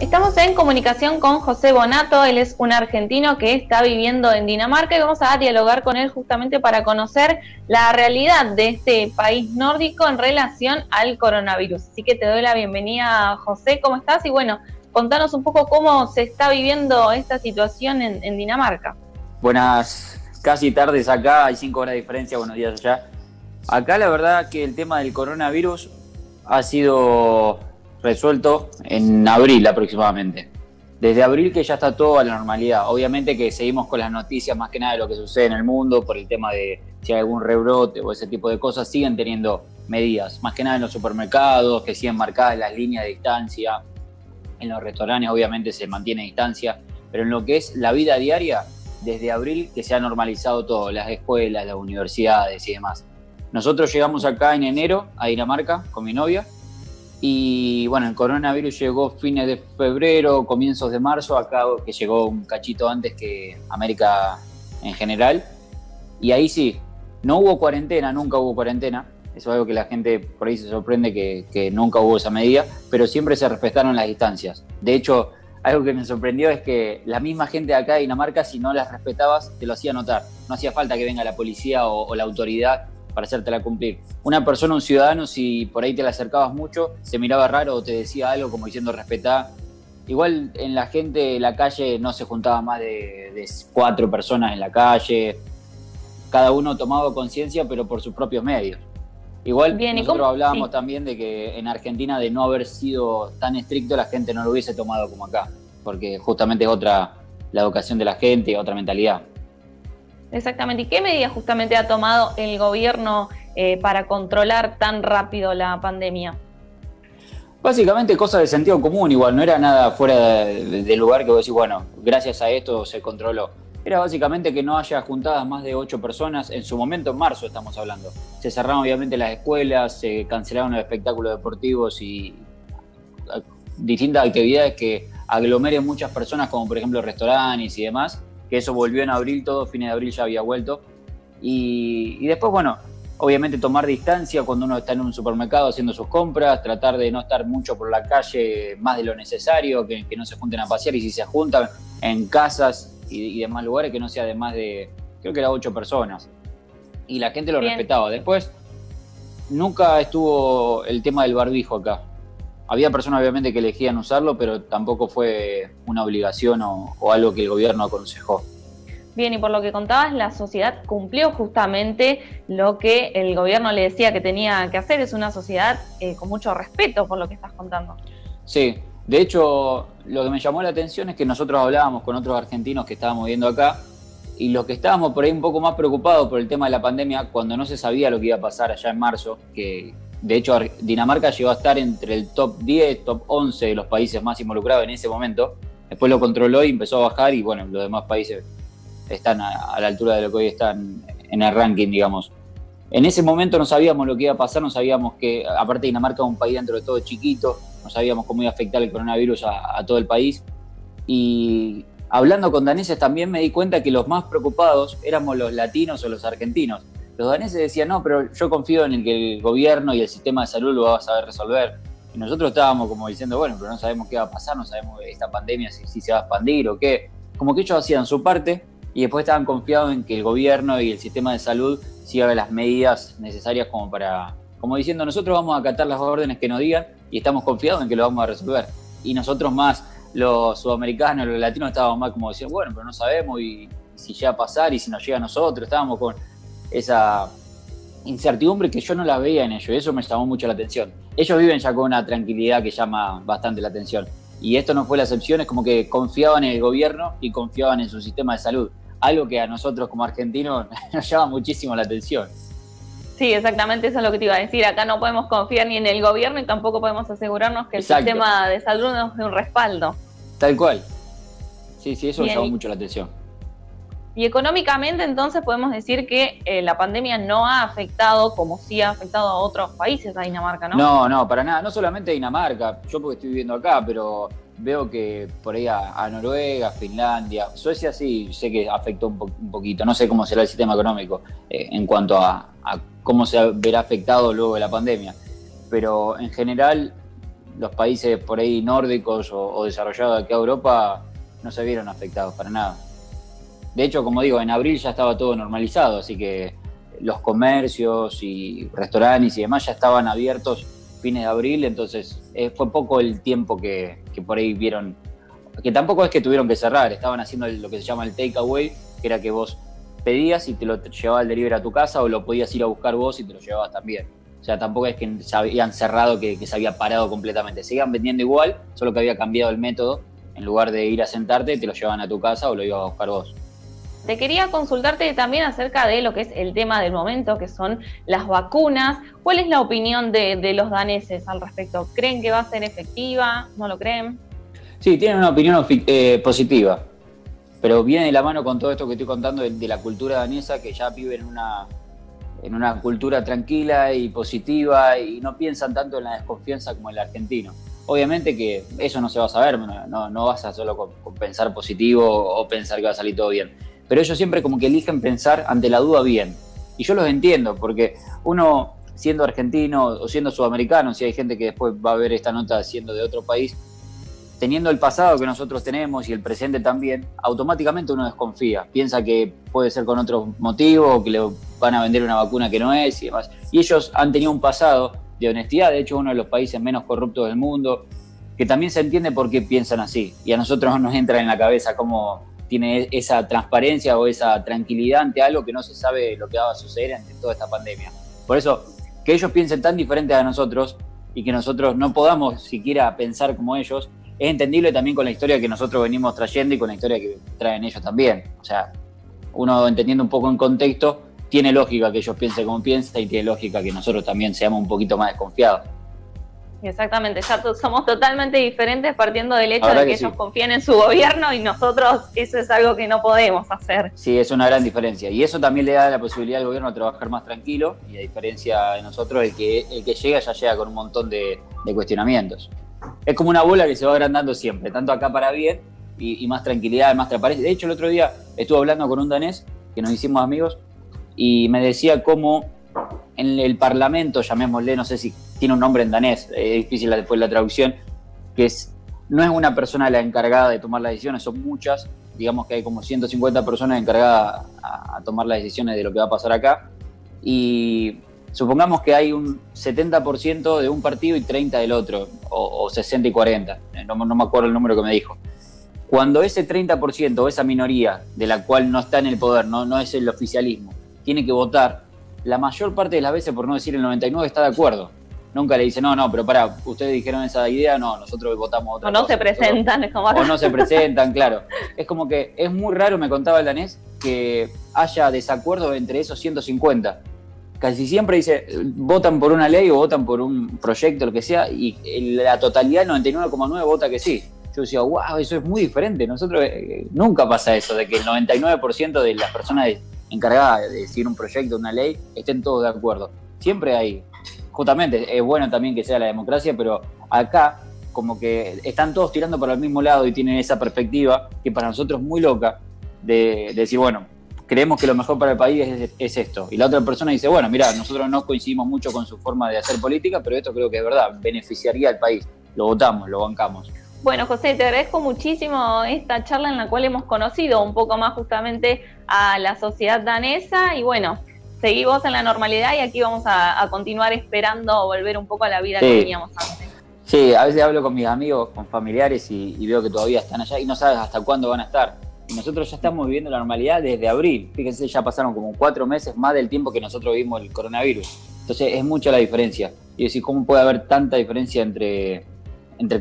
Estamos en comunicación con José Bonato, él es un argentino que está viviendo en Dinamarca y vamos a dialogar con él justamente para conocer la realidad de este país nórdico en relación al coronavirus. Así que te doy la bienvenida, José, ¿cómo estás? Y bueno, contanos un poco cómo se está viviendo esta situación en Dinamarca. Buenas, casi tardes acá, hay 5 horas de diferencia, buenos días allá. Acá la verdad que el tema del coronavirus ha sido resuelto en abril aproximadamente. Desde abril que ya está todo a la normalidad. Obviamente que seguimos con las noticias más que nada de lo que sucede en el mundo por el tema de si hay algún rebrote o ese tipo de cosas, siguen teniendo medidas, más que nada en los supermercados, que siguen marcadas las líneas de distancia, en los restaurantes obviamente se mantiene distancia, pero en lo que es la vida diaria, desde abril que se ha normalizado todo, las escuelas, las universidades y demás. Nosotros llegamos acá en enero a Dinamarca con mi novia y bueno, el coronavirus llegó fines de febrero, comienzos de marzo, acá que llegó un cachito antes que América en general. Y ahí sí, no hubo cuarentena, nunca hubo cuarentena. Eso es algo que la gente por ahí se sorprende que nunca hubo esa medida, pero siempre se respetaron las distancias. De hecho, algo que me sorprendió es que la misma gente de acá de Dinamarca, si no las respetabas, te lo hacía notar. No hacía falta que venga la policía o la autoridad para hacértela cumplir. Una persona, un ciudadano, si por ahí te la acercabas mucho, se miraba raro o te decía algo como diciendo respetá. Igual en la gente, la calle no se juntaba más de 4 personas en la calle. Cada uno tomaba conciencia, pero por sus propios medios. Igual bien, nosotros hablábamos también de que en Argentina, de no haber sido tan estricto, la gente no lo hubiese tomado como acá, porque justamente es otra la educación de la gente y otra mentalidad. Exactamente. ¿Y qué medidas justamente ha tomado el gobierno para controlar tan rápido la pandemia? Básicamente cosas de sentido común, igual, no era nada fuera de lugar que vos decís, bueno, gracias a esto se controló. Era básicamente que no haya juntadas más de 8 personas, en su momento en marzo estamos hablando. Se cerraron obviamente las escuelas, se cancelaron los espectáculos deportivos y distintas actividades que aglomeren muchas personas, como por ejemplo restaurantes y demás, que eso volvió en abril, todo fines de abril ya había vuelto. Y después, bueno, obviamente tomar distancia cuando uno está en un supermercado haciendo sus compras, tratar de no estar mucho por la calle más de lo necesario, que no se junten a pasear y si se juntan en casas y demás lugares que no sea de más de, creo que era 8 personas. Y la gente lo respetaba. Después, nunca estuvo el tema del barbijo acá. Había personas obviamente que elegían usarlo, pero tampoco fue una obligación o algo que el gobierno aconsejó. Bien, y por lo que contabas, la sociedad cumplió justamente lo que el gobierno le decía que tenía que hacer. Es una sociedad con mucho respeto, por lo que estás contando. Sí, de hecho, lo que me llamó la atención es que nosotros hablábamos con otros argentinos que estábamos viendo acá y los que estábamos por ahí un poco más preocupados por el tema de la pandemia, cuando no se sabía lo que iba a pasar allá en marzo, que de hecho Dinamarca llegó a estar entre el top 10, top 11 de los países más involucrados en ese momento. Después lo controló y empezó a bajar y bueno, los demás países están a la altura de lo que hoy están en el ranking, digamos. En ese momento no sabíamos lo que iba a pasar, no sabíamos que, aparte Dinamarca es un país dentro de todo chiquito, no sabíamos cómo iba a afectar el coronavirus a todo el país. Y hablando con daneses también me di cuenta que los más preocupados éramos los latinos o los argentinos. Los daneses decían, no, pero yo confío en el que el gobierno y el sistema de salud lo va a saber resolver. Y nosotros estábamos como diciendo, bueno, pero no sabemos qué va a pasar, no sabemos esta pandemia si se va a expandir o qué. Como que ellos hacían su parte y después estaban confiados en que el gobierno y el sistema de salud sigan las medidas necesarias como diciendo, nosotros vamos a acatar las órdenes que nos digan y estamos confiados en que lo vamos a resolver. Y nosotros más, los sudamericanos, los latinos, estábamos más como diciendo, bueno, pero no sabemos y si llega a pasar y si nos llega a nosotros, estábamos con esa incertidumbre que yo no la veía en ellos, y eso me llamó mucho la atención. Ellos viven ya con una tranquilidad que llama bastante la atención, y esto no fue la excepción, es como que confiaban en el gobierno y confiaban en su sistema de salud, algo que a nosotros como argentinos nos llama muchísimo la atención. Sí, exactamente, eso es lo que te iba a decir. Acá no podemos confiar ni en el gobierno y tampoco podemos asegurarnos que el sistema de salud nos dé un respaldo. Tal cual. Sí, eso llamó mucho la atención. Y económicamente, entonces, podemos decir que la pandemia no ha afectado como sí ha afectado a otros países, a Dinamarca, ¿no? No, para nada. No solamente a Dinamarca, yo porque estoy viviendo acá, pero veo que por ahí a Noruega, Finlandia, Suecia sí, sé que afectó un poquito. No sé cómo será el sistema económico en cuanto a cómo se verá afectado luego de la pandemia. Pero en general los países por ahí nórdicos o desarrollados de acá a Europa no se vieron afectados para nada. De hecho, como digo, en abril ya estaba todo normalizado, así que los comercios y restaurantes y demás ya estaban abiertos fines de abril, entonces fue poco el tiempo que por ahí vieron, que tampoco es que tuvieron que cerrar, estaban haciendo lo que se llama el takeaway, que era que vos pedías y te lo llevaba el delivery a tu casa, o lo podías ir a buscar vos y te lo llevabas también. O sea, tampoco es que se habían cerrado, que se había parado completamente. Seguían vendiendo igual, solo que había cambiado el método. En lugar de ir a sentarte, te lo llevaban a tu casa o lo ibas a buscar vos. Te quería consultarte también acerca de lo que es el tema del momento, que son las vacunas. ¿Cuál es la opinión de los daneses al respecto? ¿Creen que va a ser efectiva? ¿No lo creen? Sí, tienen una opinión positiva, pero viene de la mano con todo esto que estoy contando de la cultura danesa, que ya viven en una cultura tranquila y positiva y no piensan tanto en la desconfianza como el argentino. Obviamente que eso no se va a saber, no vas a solo con pensar positivo o pensar que va a salir todo bien. Pero ellos siempre como que eligen pensar ante la duda bien. Y yo los entiendo, porque uno siendo argentino o siendo sudamericano, si hay gente que después va a ver esta nota siendo de otro país, teniendo el pasado que nosotros tenemos y el presente también, automáticamente uno desconfía. Piensa que puede ser con otro motivo, que le van a vender una vacuna que no es y demás. Y ellos han tenido un pasado de honestidad, de hecho uno de los países menos corruptos del mundo, que también se entiende por qué piensan así. Y a nosotros no nos entra en la cabeza cómo tiene esa transparencia o esa tranquilidad ante algo que no se sabe lo que va a suceder ante toda esta pandemia. Por eso, que ellos piensen tan diferente a nosotros y que nosotros no podamos siquiera pensar como ellos, es entendible también con la historia que nosotros venimos trayendo y con la historia que traen ellos también. O sea, uno entendiendo un poco en contexto, tiene lógica que ellos piensen como piensan y tiene lógica que nosotros también seamos un poquito más desconfiados. Exactamente, ya somos totalmente diferentes partiendo del hecho de que ellos confíen en su gobierno y nosotros eso es algo que no podemos hacer. Sí, es una gran diferencia y eso también le da la posibilidad al gobierno de trabajar más tranquilo y a diferencia de nosotros, el que llega ya llega con un montón de cuestionamientos. Es como una bola que se va agrandando siempre, tanto acá para bien y más tranquilidad, más transparencia. De hecho, el otro día estuve hablando con un danés que nos hicimos amigos y me decía cómo en el Parlamento, llamémosle, no sé si tiene un nombre en danés, es difícil después la traducción, que no es una persona la encargada de tomar las decisiones, son muchas, digamos que hay como 150 personas encargadas a tomar las decisiones de lo que va a pasar acá, y supongamos que hay un 70% de un partido y 30% del otro, o 60 y 40, no me acuerdo el número que me dijo. Cuando ese 30% o esa minoría de la cual no está en el poder, no es el oficialismo, tiene que votar, la mayor parte de las veces, por no decir el 99%, está de acuerdo. Nunca le dice, no, pero pará, ustedes dijeron esa idea, no, nosotros votamos otra cosa. O no se presentan, es como acá. O no se presentan, claro. Es como que es muy raro, me contaba el danés, que haya desacuerdo entre esos 150. Casi siempre dice, votan por una ley o votan por un proyecto, lo que sea, y la totalidad, el 99,9% vota que sí. Yo decía, wow, eso es muy diferente. Nosotros nunca pasa eso, de que el 99% de las personas encargadas de decidir un proyecto, una ley, estén todos de acuerdo. Siempre hay, justamente, es bueno también que sea la democracia, pero acá como que están todos tirando para el mismo lado y tienen esa perspectiva que para nosotros es muy loca de decir, bueno, creemos que lo mejor para el país es esto. Y la otra persona dice, bueno, mira, nosotros no coincidimos mucho con su forma de hacer política, pero esto creo que es verdad, beneficiaría al país. Lo votamos, lo bancamos. Bueno, José, te agradezco muchísimo esta charla en la cual hemos conocido un poco más justamente a la sociedad danesa y bueno, seguí vos en la normalidad y aquí vamos a continuar esperando volver un poco a la vida que teníamos antes. Sí, a veces hablo con mis amigos, con familiares y veo que todavía están allá y no sabes hasta cuándo van a estar. Y nosotros ya estamos viviendo la normalidad desde abril. Fíjense, ya pasaron como 4 meses más del tiempo que nosotros vivimos el coronavirus. Entonces es mucha la diferencia. Y decir, ¿cómo puede haber tanta diferencia entre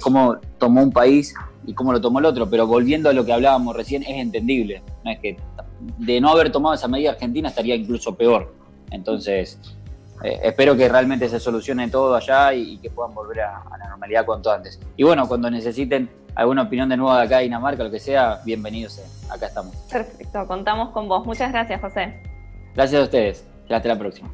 cómo tomó un país y cómo lo tomó el otro? Pero volviendo a lo que hablábamos recién, es entendible. No es que de no haber tomado esa medida, Argentina estaría incluso peor. Entonces, espero que realmente se solucione todo allá y que puedan volver a la normalidad cuanto antes. Y bueno, cuando necesiten alguna opinión de nuevo de acá de Dinamarca, lo que sea, bienvenidos. Acá estamos. Perfecto, contamos con vos. Muchas gracias, José. Gracias a ustedes. Hasta la próxima.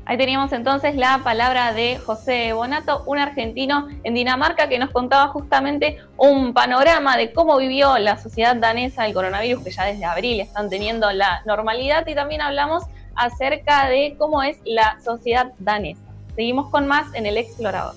Ahí teníamos entonces la palabra de José Bonato, un argentino en Dinamarca que nos contaba justamente un panorama de cómo vivió la sociedad danesa el coronavirus, que ya desde abril están teniendo la normalidad, y también hablamos acerca de cómo es la sociedad danesa. Seguimos con más en El Explorador.